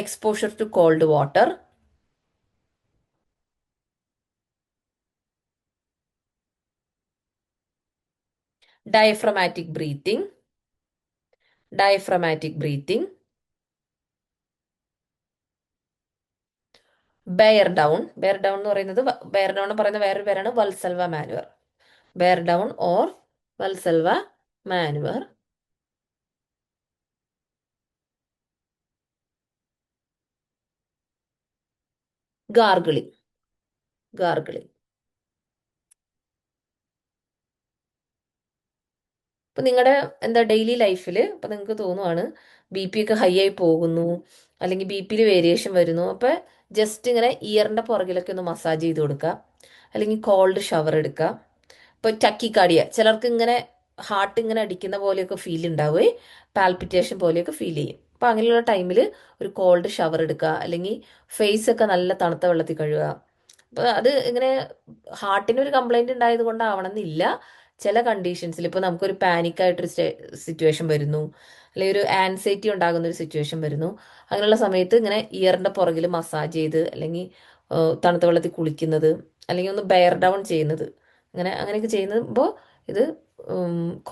exposure to cold water, diaphragmatic breathing, diaphragmatic breathing, bear down എന്ന് പറയുന്നത് bear down എന്ന് പറയുന്ന വേറൊരു പേരാണ് Valsalva manoeuvre. bear down or Valsalva manoeuvre. Gargling, gargling. ഇപ്പൊ നിങ്ങളുടെ എന്താ ഡെയിലി ലൈഫിൽ ഇപ്പൊ നിങ്ങൾക്ക് തോന്നുവാണ് ബി പി ഒക്കെ ഹൈ ആയി പോകുന്നു, അല്ലെങ്കിൽ ബി പിയിൽ വേരിയേഷൻ വരുന്നു, അപ്പൊ ജസ്റ്റ് ഇങ്ങനെ ഇയറിന്റെ പുറകിലൊക്കെ ഒന്ന് മസാജ് ചെയ്ത് കൊടുക്കുക, അല്ലെങ്കിൽ കോൾഡ് ഷവർ എടുക്കുക. ഇപ്പൊ ടക്കിക്കാർഡിയ ചിലർക്ക് ഇങ്ങനെ ഹാർട്ട് ഇങ്ങനെ അടിക്കുന്ന പോലെയൊക്കെ ഫീൽ ഉണ്ടാവുകയെ, പാൽപിറ്റേഷൻ പോലെയൊക്കെ ഫീൽ ചെയ്യും. അപ്പൊ അങ്ങനെയുള്ള ടൈമിൽ ഒരു കോൾഡ് ഷവർ എടുക്കുക, അല്ലെങ്കിൽ ഫേസ് ഒക്കെ നല്ല തണുത്ത വെള്ളത്തിൽ കഴുകുക. അപ്പൊ അത് ഇങ്ങനെ ഹാർട്ടിന് ഒരു കംപ്ലൈന്റ് ഉണ്ടായത് കൊണ്ടാവണമെന്നില്ല. ചില കണ്ടീഷൻസിൽ ഇപ്പൊ നമുക്കൊരു പാനിക് ആയിട്ടൊരു സിറ്റുവേഷൻ വരുന്നു, അല്ലെങ്കിൽ ഒരു ആൻസൈറ്റി ഉണ്ടാകുന്ന ഒരു സിറ്റുവേഷൻ വരുന്നു, അങ്ങനെയുള്ള സമയത്ത് ഇങ്ങനെ ഇയറിന്റെ പുറകിൽ മസാജ് ചെയ്ത്, അല്ലെങ്കിൽ തണുത്ത വെള്ളത്തിൽ കുളിക്കുന്നത്, അല്ലെങ്കിൽ ഒന്ന് ബെയർ ഡൗൺ ചെയ്യുന്നത്, അങ്ങനെയൊക്കെ ചെയ്യുമ്പോൾ ഇത്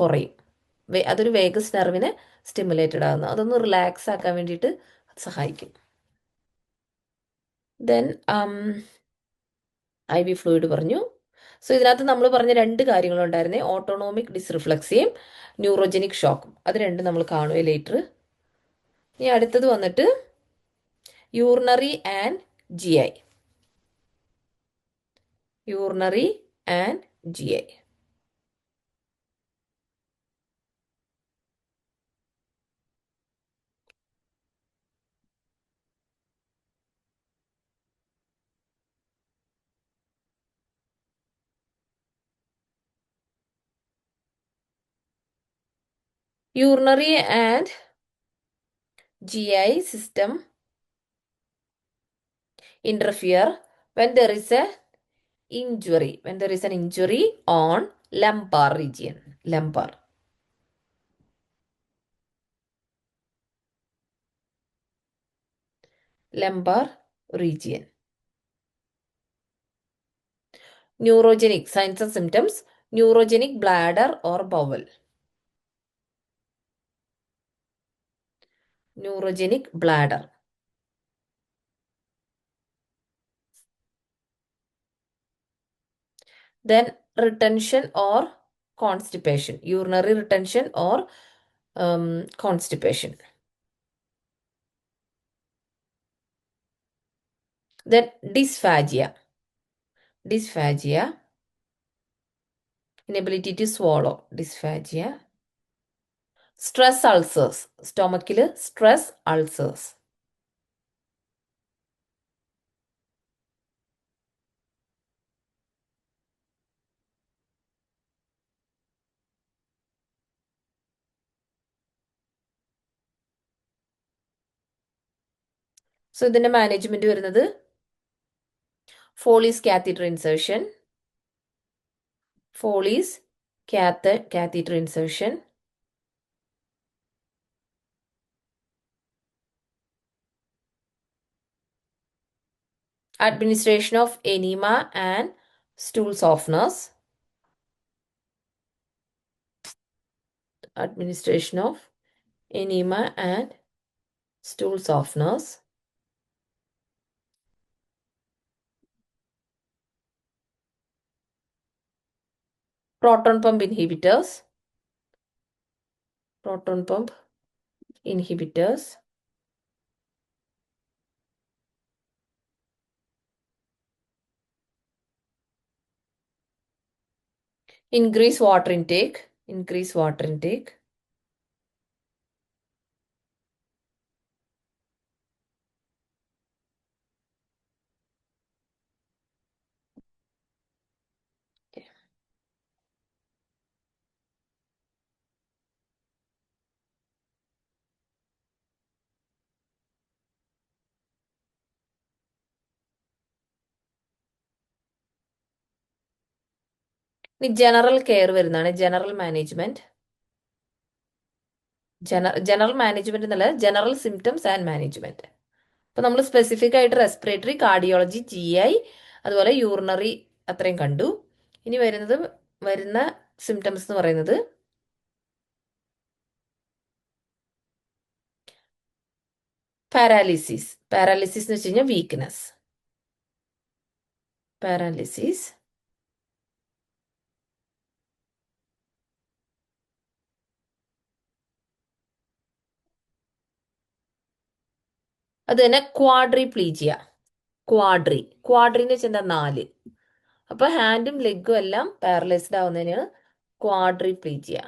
കുറയും. അതൊരു വേഗസ് നെർവിനെ സ്റ്റിമുലേറ്റഡ് ആകുന്നു, അതൊന്ന് റിലാക്സ് ആക്കാൻ വേണ്ടിയിട്ട് സഹായിക്കും. ദെൻ ഐ വി ഫ്ലൂയിഡ് പറഞ്ഞു. സോ ഇതിനകത്ത് നമ്മൾ പറഞ്ഞ രണ്ട് കാര്യങ്ങളുണ്ടായിരുന്നേ, ഓട്ടോണോമിക് ഡിസ്റിഫ്ലക്സിയും ന്യൂറോജനിക് ഷോക്കും. അത് രണ്ടും നമ്മൾ കാണുവേ ലേറ്റർ. ഇനി അടുത്തത് വന്നിട്ട് urinary and G I. Urinary and G I. Urinary and GI system interfere when there is a injury, when there is an injury on lumbar region. Lumbar. Lumbar region. Neurogenic signs and symptoms. Neurogenic bladder or bowel. Neurogenic bladder. Then retention or constipation. Urinary retention or constipation. Then dysphagia. Dysphagia. Inability to swallow. Dysphagia. Stress ulcers. Stomachil stress ulcers. So ഇതിന്റെ management വരുന്നത് Foley's catheter insertion. Foley's catheter insertion. Administration of enema and stool softeners. Administration of enema and stool softeners. Proton pump inhibitors. Proton pump inhibitors. Increase water intake. Increase water intake. ഇനി general care വരുന്നതാണ്, general management. General management എന്നല്ല, general symptoms and management. അപ്പൊ നമ്മൾ specific ആയിട്ട് respiratory, cardiology, GI, അതുപോലെ urinary അത്രയും കണ്ടു. ഇനി വരുന്ന സിംറ്റംസ് എന്ന് പറയുന്നത് പാരാലിസിസ്. പാരാലിസിസ് എന്ന് വെച്ച് കഴിഞ്ഞാൽ വീക്ക്നെസ്. പാരാലിസിസ്. അത് തന്നെ ക്വാഡ്രിപ്ലീജിയ. ക്വാഡ്രി എന്ന് വെച്ചാൽ എന്താ? 4. അപ്പൊ ഹാൻഡും ലെഗും എല്ലാം പാരലൈസ്ഡ് ആവുന്നതിനാണ് ക്വാഡ്രിപ്ലീജിയ.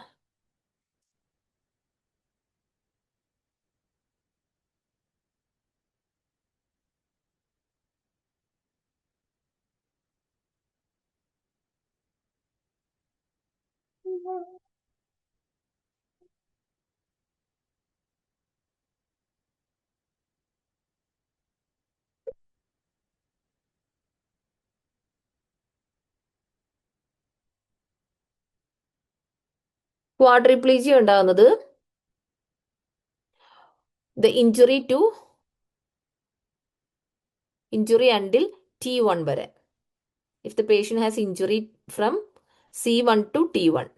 ക്വാഡ്രിപ്ലീജിയ ഉണ്ടാകുന്നത് ദ ഇഞ്ചുറി അണ്ടിൽ T1 വരെ. If the patient has injury from C1 to T1.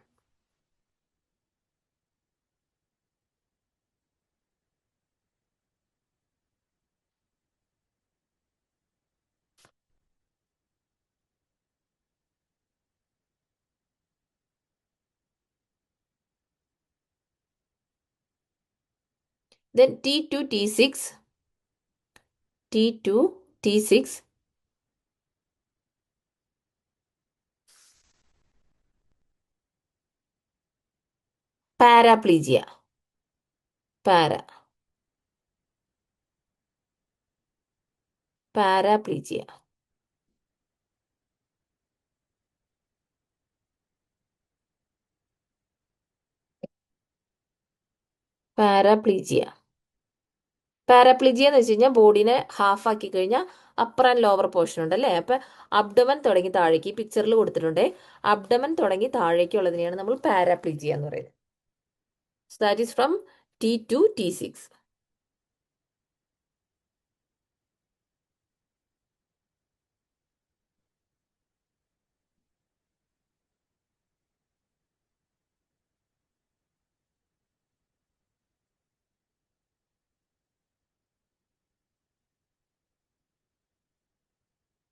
Then T2 T6 paraplegia. Paraplegia. Paraplegia paraplegia എന്ന് വെച്ച് കഴിഞ്ഞാൽ ബോഡിനെ ഹാഫ് ആക്കി കഴിഞ്ഞാൽ അപ്പർ ആൻഡ് ലോവർ പോർഷൻ ഉണ്ടല്ലേ. അപ്പൊ അബ്ഡമൻ തുടങ്ങി താഴേക്ക്, ഈ പിക്ചറിൽ കൊടുത്തിട്ടുണ്ട്, അബ്ഡമൻ തുടങ്ങി താഴേക്കുള്ളതിനെയാണ് നമ്മൾ പാരാപ്ലീജിയ എന്ന് പറയുന്നത്. So that is from T2 T6.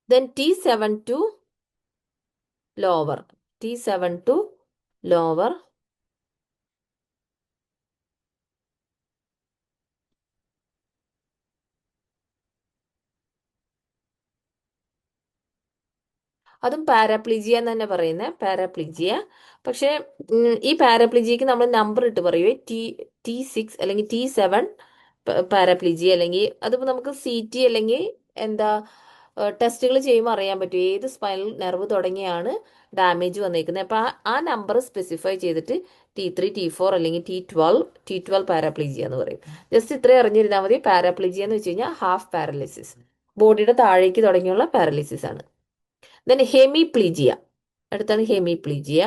Then T7 to lower. T7 to lower. അതും പാരാപ്ലീജിയ എന്ന് തന്നെ പറയുന്നത്, പാരാപ്ലീജിയ. പക്ഷേ ഈ പാരാപ്ലീജിയക്ക് നമ്മൾ നമ്പർ ഇട്ട് പറയുവേ, T6 അല്ലെങ്കിൽ T7 പാരാപ്ലീജിയ, അല്ലെങ്കിൽ അതിപ്പോൾ നമുക്ക് CT അല്ലെങ്കിൽ എന്താ ടെസ്റ്റുകൾ ചെയ്യുമ്പോൾ അറിയാൻ പറ്റും ഏത് സ്പൈനൽ നെർവ് തുടങ്ങിയാണ് ഡാമേജ് വന്നേക്കുന്നത്. അപ്പോൾ ആ നമ്പർ സ്പെസിഫൈ ചെയ്തിട്ട് T3 T4 അല്ലെങ്കിൽ T12 പാരാപ്ലീജിയ എന്ന് പറയും. ജസ്റ്റ് ഇത്രയും അറിഞ്ഞിരുന്നാൽ മതി. പാരാപ്ലീജിയ എന്ന് വെച്ച് കഴിഞ്ഞാൽ ഹാഫ് പാരലിസിസ്, ബോഡിയുടെ താഴേക്ക് തുടങ്ങിയുള്ള പാരലിസിസ് ആണ്. Then hemiplegia. അടുത്താണ് hemiplegia.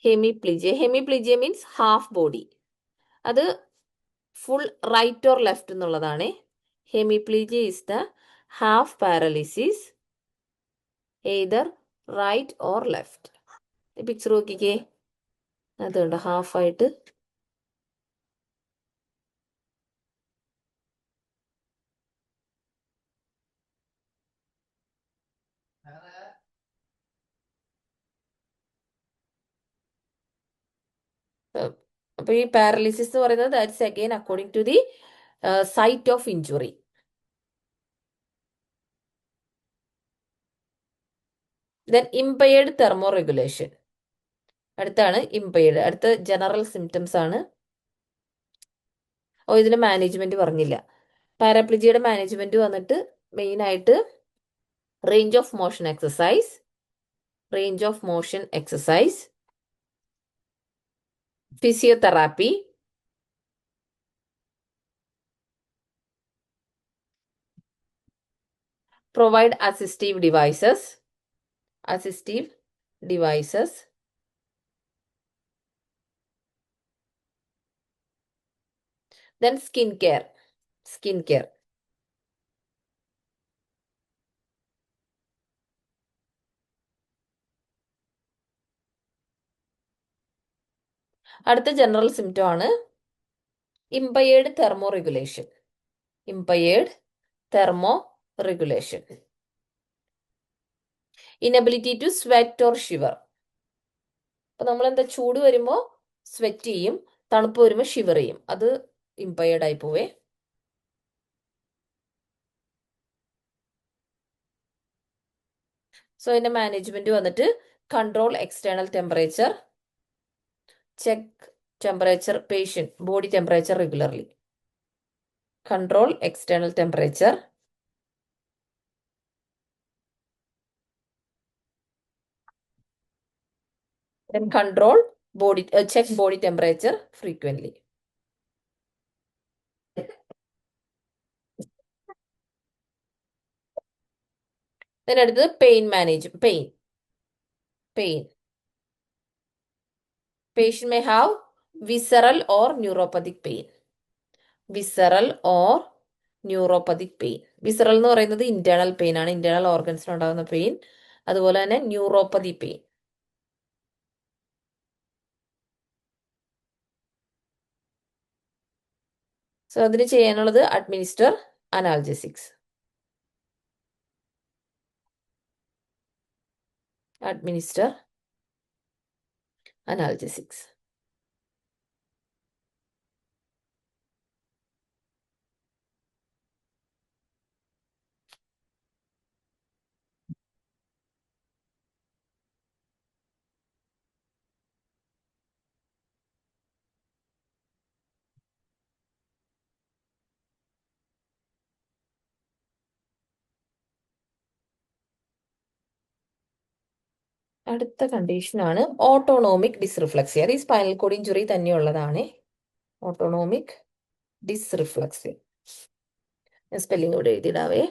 Hemiplegia means half body. അത് ഫുൾ റൈറ്റ് ഓർ ലെഫ്റ്റ് എന്നുള്ളതാണ്. Hemiplegia is the half paralysis either right or left. Picture നോക്കിക്കേ, അതുകൊണ്ട് ഹാഫ് ആയിട്ട്. അപ്പൊ ഈ പാരലിസിസ് എന്ന് പറയുന്നത് that's again according to the site of injury. Then impaired thermoregulation. അടുത്താണ് ഇംപയർഡ്. അടുത്ത ജനറൽ സിംറ്റംസ് ആണ്. ഇതിന്റെ മാനേജ്മെന്റ് പറഞ്ഞില്ല. പാരാപ്ലിജിയുടെ മാനേജ്മെന്റ് വന്നിട്ട് മെയിൻ ആയിട്ട് range of motion exercise, physiotherapy, provide assistive devices, then skin care. Skin care. അടുത്ത general symptom ആണ് impaired thermoregulation. Impaired thermoregulation. Inability to sweat or shiver. അപ്പൊ നമ്മൾ എന്താ, ചൂട് വരുമ്പോ സ്വെറ്റ് ചെയ്യും, തണുപ്പ് വരുമ്പോ ഷിവർ ചെയ്യും. അത് ഇമ്പയേർഡ് ആയി പോവേ. സോ അതിന്റെ മാനേജ്മെന്റ് വന്നിട്ട് control external temperature, check temperature patient body temperature regularly. Control external temperature, then control body check body temperature frequently. then അടുത്തത് pain manage. Pain. patient may have visceral or neuropathic pain. visceral or neuropathic pain. visceral എന്ന് പറയുന്നത് internal pain ആണ്, internal ഓർഗൻസിന് ഉണ്ടാകുന്ന pain. അതുപോലെ തന്നെ neuropathy pain. So അതിന് ചെയ്യാനുള്ളത് administer analgesics. Administer analgesics. അടുത്ത കണ്ടീഷനാണ് ഓട്ടോണോമിക് ഡിസ്റിഫ്ലക്സിയ. അത് ഈ സ്പൈനൽ കോഡ് ഇഞ്ചുറി തന്നെയുള്ളതാണ്. Autonomic dysreflexia. സ്പെല്ലിംഗ് ഇവിടെ എഴുതിയിടാവേ.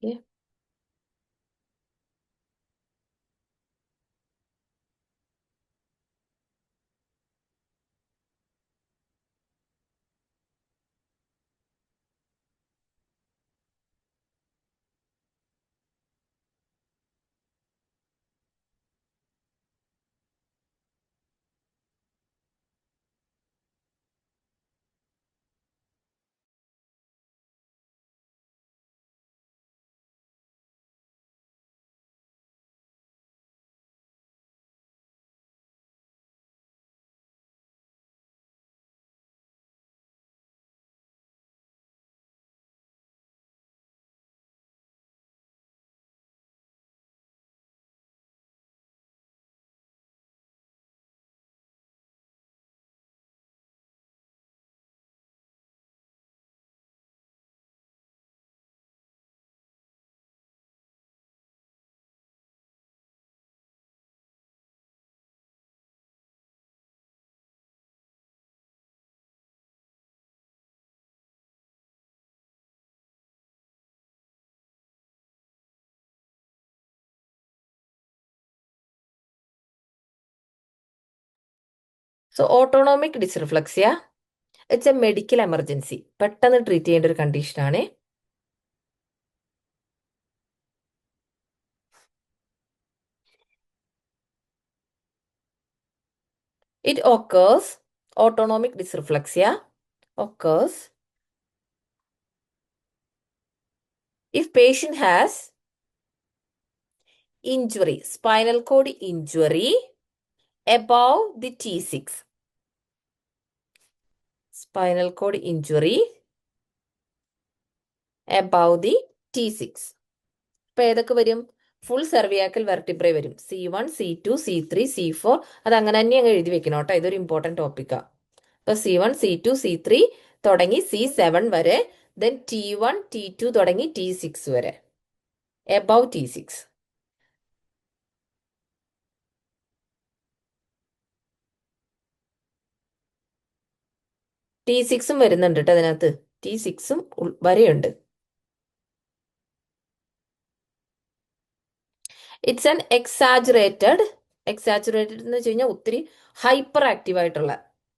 Okay. So autonomic dysreflexia it's a medical emergency. പെട്ടെന്ന് ട്രീറ്റ് ചെയ്യേണ്ട ഒരു കണ്ടീഷനാണ്. It occurs, autonomic dysreflexia occurs if patient has injury, spinal cord injury above the T6. Spinal cord injury above the T6. ഇപ്പൊ ഏതൊക്കെ വരും? Full സെർവിയാക്കൽ vertebrae വരും. C1, C2, C3, C4. അത് അങ്ങനെ തന്നെ അങ്ങ് എഴുതി വെക്കണം കേട്ടോ. ഇതൊരു ഇമ്പോർട്ടൻറ്റ് ടോപ്പിക്കാ. ഇപ്പൊ C1, C2, C3 തുടങ്ങി C7 വരെ, ദെൻ T1, T2 തുടങ്ങി T6 വരെ, എബവ് T6. T6ഉം വരുന്നുണ്ട് കേട്ടോ അതിനകത്ത്. T6ഉം വരെയുണ്ട്. ഇറ്റ്സ് ആൻ എക്സാജുറേറ്റഡ് എന്ന് വെച്ച് കഴിഞ്ഞാൽ ഒത്തിരി ഹൈപ്പർ ആക്റ്റീവ് ആയിട്ടുള്ള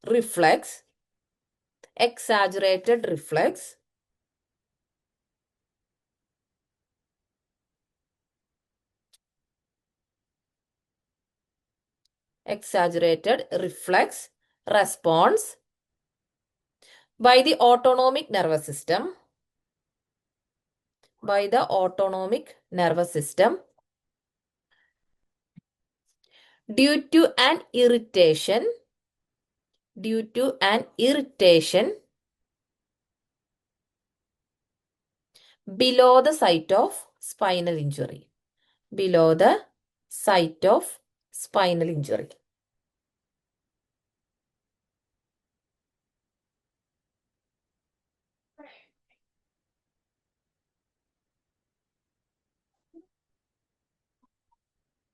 reflex, exaggerated reflex, response by the autonomic nervous system due to an irritation below the site of spinal injury.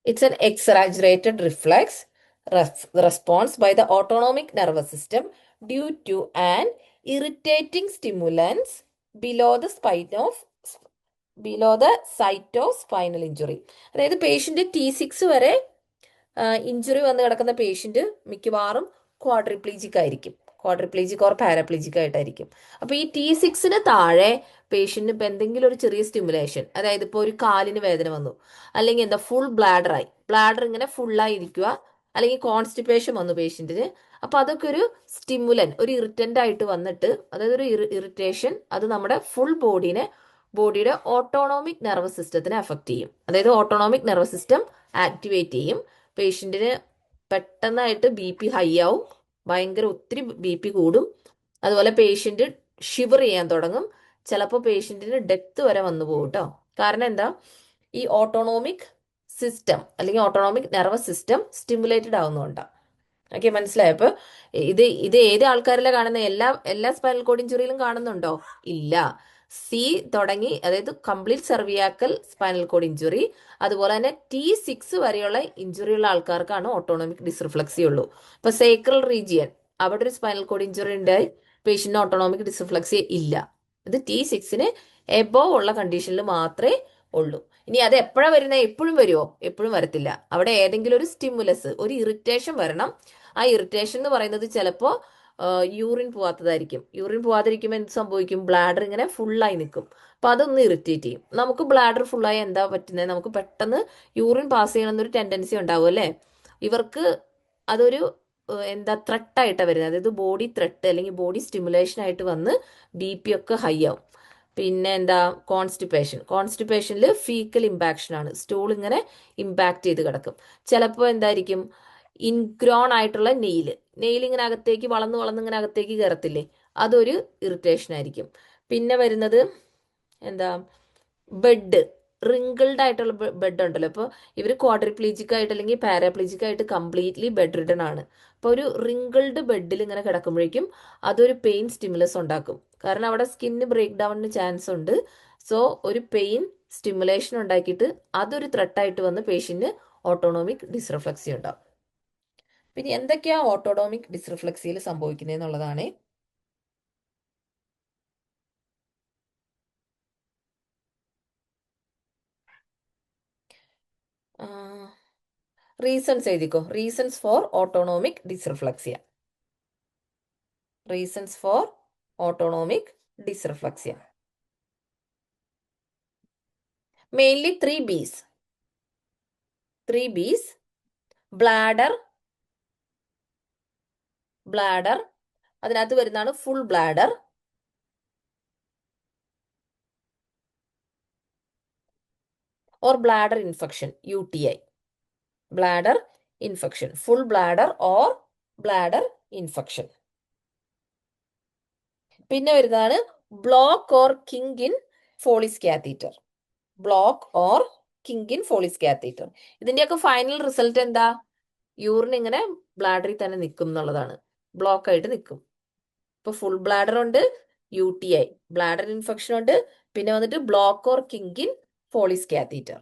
It's an exaggerated reflex response by the autonomic nervous system due to an irritating stimulus below the site of spinal injury. അതായത് patient T6 വരെ injury വന്ന് കിടക്കുന്ന patient മിക്കവാറും ക്വാഡ്രിപ്ലീജിക് ആയിരിക്കും, ക്വാഡ്രിപ്ലീജിക് or paraplegic ആയിട്ടായിരിക്കും. അപ്പൊ ഈ T6 താഴെ പേഷ്യന്റിന് ഇപ്പൊ എന്തെങ്കിലും ഒരു ചെറിയ സ്റ്റിമുലേഷൻ, അതായത് ഇപ്പൊ ഒരു കാലിന് വേദന വന്നു, അല്ലെങ്കിൽ എന്താ ഫുൾ ബ്ലാഡറായി, ബ്ലാഡർ ഇങ്ങനെ ഫുള്ളായി ഇരിക്കുക, അല്ലെങ്കിൽ കോൺസ്റ്റിപ്പേഷൻ വന്നു പേഷ്യന്റിന്. അപ്പൊ അതൊക്കെ ഒരു സ്റ്റിമുലൻ, ഒരു ഇറിറ്റന്റ് ആയിട്ട് വന്നിട്ട്, അതായത് ഒരു ഇറിറ്റേഷൻ, അത് നമ്മുടെ ഫുൾ ബോഡിയുടെ ഓട്ടോണോമിക് നെർവസ് സിസ്റ്റത്തിനെ അഫക്റ്റ് ചെയ്യും. അതായത് ഓട്ടോണോമിക് നെർവസ് സിസ്റ്റം ആക്ടിവേറ്റ് ചെയ്യും. പേഷ്യന്റിന് പെട്ടെന്നായിട്ട് BP ഹൈ ആവും, ഭയങ്കര ഒത്തിരി BP കൂടും. അതുപോലെ പേഷ്യന്റ് ഷിവർ ചെയ്യാൻ തുടങ്ങും. ചിലപ്പോൾ പേഷ്യന്റിന് ഡെത്ത് വരെ വന്നു പോകും കേട്ടോ. കാരണം എന്താ, ഈ ഓട്ടോണോമിക് സിസ്റ്റം അല്ലെങ്കിൽ ഓട്ടോണോമിക് നെർവസ് സിസ്റ്റം സ്റ്റിമുലേറ്റഡ് ആവുന്നതുകൊണ്ടാണ്. ഓക്കെ, മനസ്സിലായോ? അപ്പൊ ഇത് ഏത് ആൾക്കാരിലാണ് കാണുന്നത്? എല്ലാ സ്പൈനൽ കോഡ് ഇഞ്ചുറിയിലും കാണുന്നുണ്ടോ? ഇല്ല. സി തുടങ്ങി, അതായത് കംപ്ലീറ്റ് സെർവിയാക്കൽ സ്പൈനൽ കോഡ് ഇഞ്ചുറി, അതുപോലെ തന്നെ T6 വരെയുള്ള ഇഞ്ചുറി ഉള്ള ആൾക്കാർക്കാണ് ഓട്ടോണോമിക് ഡിസ്റിഫ്ലക്സി ഉള്ളൂ. ഇപ്പൊ സേക്രൽ റീജിയൻ, അവിടെ ഒരു സ്പൈനൽ കോഡ് ഇഞ്ചുറി ഉണ്ടായി, പേഷ്യന്റിന് ഓട്ടോണോമിക് ഡിസ്റിഫ്ലക്സി ഇല്ല. ഇത് T6 എബോവ് ഉള്ള കണ്ടീഷനിൽ മാത്രമേ ഉള്ളൂ. ഇനി അത് എപ്പോഴാണ് വരുന്നത്? എപ്പോഴും വരുമോ? എപ്പോഴും വരത്തില്ല. അവിടെ ഏതെങ്കിലും ഒരു സ്റ്റിമുലസ്, ഒരു ഇറിറ്റേഷൻ വരണം. ആ ഇറിറ്റേഷൻ എന്ന് പറയുന്നത് ചിലപ്പോൾ യൂറിൻ പോവാത്തതായിരിക്കും. യൂറിൻ പോവാതിരിക്കുമ്പോൾ എന്ത് സംഭവിക്കും? ബ്ലാഡർ ഇങ്ങനെ ഫുള്ളായി നിൽക്കും. അപ്പൊ അതൊന്ന് ഇറിറ്റേറ്റ് ചെയ്യും. നമുക്ക് ബ്ലാഡർ ഫുള്ളായി എന്താ പറ്റുന്നത്? നമുക്ക് പെട്ടെന്ന് യൂറിൻ പാസ് ചെയ്യണമെന്നൊരു ടെൻഡൻസി ഉണ്ടാവും അല്ലേ? ഇവർക്ക് അതൊരു എന്താ ത്രെട്ടായിട്ടാണ് വരുന്നത്. അതായത് ബോഡി ത്രെട്ട് അല്ലെങ്കിൽ ബോഡി സ്റ്റിമുലേഷൻ ആയിട്ട് വന്ന് BP ഒക്കെ ഹൈ ആവും. പിന്നെ എന്താ, കോൺസ്റ്റിപ്പേഷനിൽ ഫീക്കൽ ഇമ്പാക്ഷൻ ആണ്. സ്റ്റൂൾ ഇങ്ങനെ ഇമ്പാക്ട് ചെയ്ത് കിടക്കും. ചിലപ്പോൾ എന്തായിരിക്കും, ഇൻഗ്രോൺ ആയിട്ടുള്ള നെയിൽ ഇങ്ങനെ അകത്തേക്ക് വളർന്ന് ഇങ്ങനെ അകത്തേക്ക് കയറത്തില്ലേ, അതൊരു ഇറിറ്റേഷൻ ആയിരിക്കും. പിന്നെ വരുന്നത് എന്താ, ബെഡ്, റിങ്കിൾഡ് ആയിട്ടുള്ള ബെഡ് ഉണ്ടല്ലോ. അപ്പോൾ ഇവർ ക്വാഡ്രിപ്ലീജിക് ആയിട്ട് അല്ലെങ്കിൽ പാരാപ്ലീജിക് ആയിട്ട് കംപ്ലീറ്റ്ലി ബെഡ് റിഡൺ ആണ്. അപ്പോൾ ഒരു റിങ്കിൾഡ് ബെഡിൽ ഇങ്ങനെ കിടക്കുമ്പോഴേക്കും അതൊരു പെയിൻ സ്റ്റിമുലസ് ഉണ്ടാക്കും. കാരണം അവിടെ സ്കിന്ന് ബ്രേക്ക് ഡൗണിന് ചാൻസ് ഉണ്ട്. സോ ഒരു പെയിൻ സ്റ്റിമുലേഷൻ ഉണ്ടാക്കിയിട്ട് അതൊരു ത്രെട്ടായിട്ട് വന്ന് പേഷ്യന്റിന് ഓട്ടോണോമിക് ഡിസ്റിഫ്ലക്സി ഉണ്ടാവും. പിന്നെ എന്തൊക്കെയാ ഓട്ടോണോമിക് ഡിസ്റിഫ്ലക്സിയിൽ സംഭവിക്കുന്നതെന്നുള്ളതാണ്. റീസൺസ് എഴുതിക്കോ. Reasons for autonomic dysreflexia. Mainly 3 B's. Bladder, അതിനകത്ത് വരുന്നതാണ് full bladder, or bladder infection, UTI. Bladder infection, full bladder or bladder infection. പിന്നെ വരുന്നതാണ് block or kink in Foley's catheter. ഇതിന്റെയൊക്കെ ഫൈനൽ റിസൾട്ട് എന്താ? യൂറിൻ ഇങ്ങനെ ബ്ലാഡറിൽ തന്നെ നിൽക്കും എന്നുള്ളതാണ്. ബ്ലോക്ക് ആയിട്ട് നിൽക്കും. ഇപ്പൊ ഫുൾ ബ്ലാഡർ ഉണ്ട്, UTI, ബ്ലാഡർ ഇൻഫെക്ഷൻ ഉണ്ട്, പിന്നെ വന്നിട്ട് block or kink in Foley's catheter.